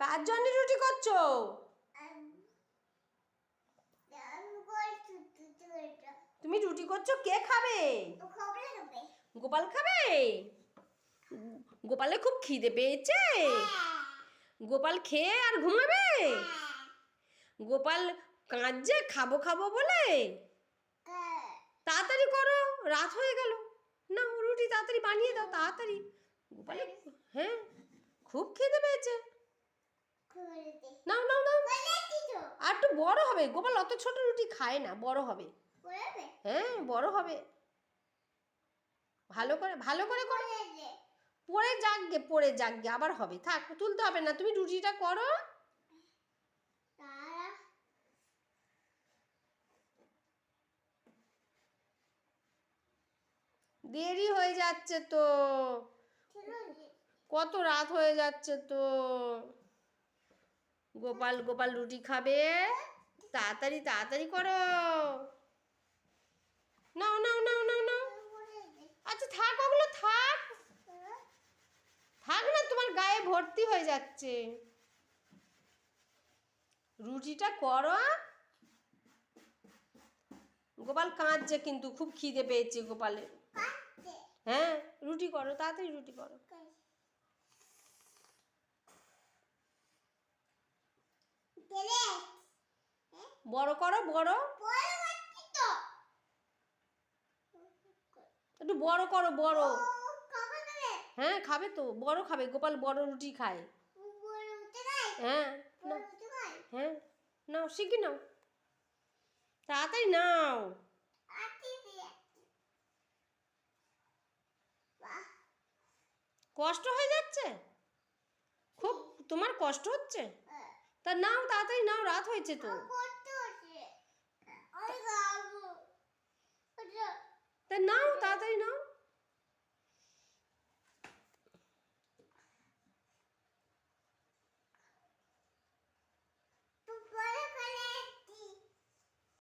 কার জন্য রুটি করছো? তুমি রুটি করছো, কে খাবে? গোপাল খাবে। গোপালে খুব খিদে পেয়েছে। গোপাল খেয়ে আর ঘুমাবে। গোপাল কাঁদছে খাবো খাবো বলে। তাড়াতাড়ি করো, রাত হয়ে গেল। না, রুটি তাড়াতাড়ি বানিয়ে দাও, তাড়াতাড়ি। গোপালে হ্যাঁ খুব খিদে পেয়েছে। নাও নাও নাও, আর একটু বড় হবে। গোপাল অত ছোট রুটি খায় না, বড় হবে। হ্যাঁ বড় হবে। ভালো করে ভালো করে করো। পড়ে যাকগে আবার হবে। থাক, তুলতে হবে না, তুমি রুটিটা করো। দেরি হয়ে যাচ্ছে তো, কত রাত হয়ে যাচ্ছে তো। গোপাল গোপাল রুটি খাবে, তাড়াতাড়ি তাড়াতাড়ি করো। নাও নাও নাও নাও নাও। আচ্ছা থাক, ওগুলো থাক থাক না, তোমার গায়ে ভর্তি হয়ে যাচ্ছে। রুটিটা করো। গোপাল কাঁদছে কিন্তু, খুব খিদে পেয়েছে গোপালের। হ্যাঁ রুটি করো, তাড়াতাড়ি রুটি করো। বড় করো, বড় একটু বড় করো, বড়। হ্যাঁ খাবে তো, বড় খাবে। গোপাল বড় রুটি খায়। হ্যাঁ হ্যাঁ নাও, শিখে নাও, তাড়াতাড়ি নাও। কষ্ট হয়ে যাচ্ছে খুব, তোমার কষ্ট হচ্ছে? তা নাও, তাড়াতাড়ি নাও, রাত হয়েছে তো। তা নাও, তাড়াতাড়ি নাও।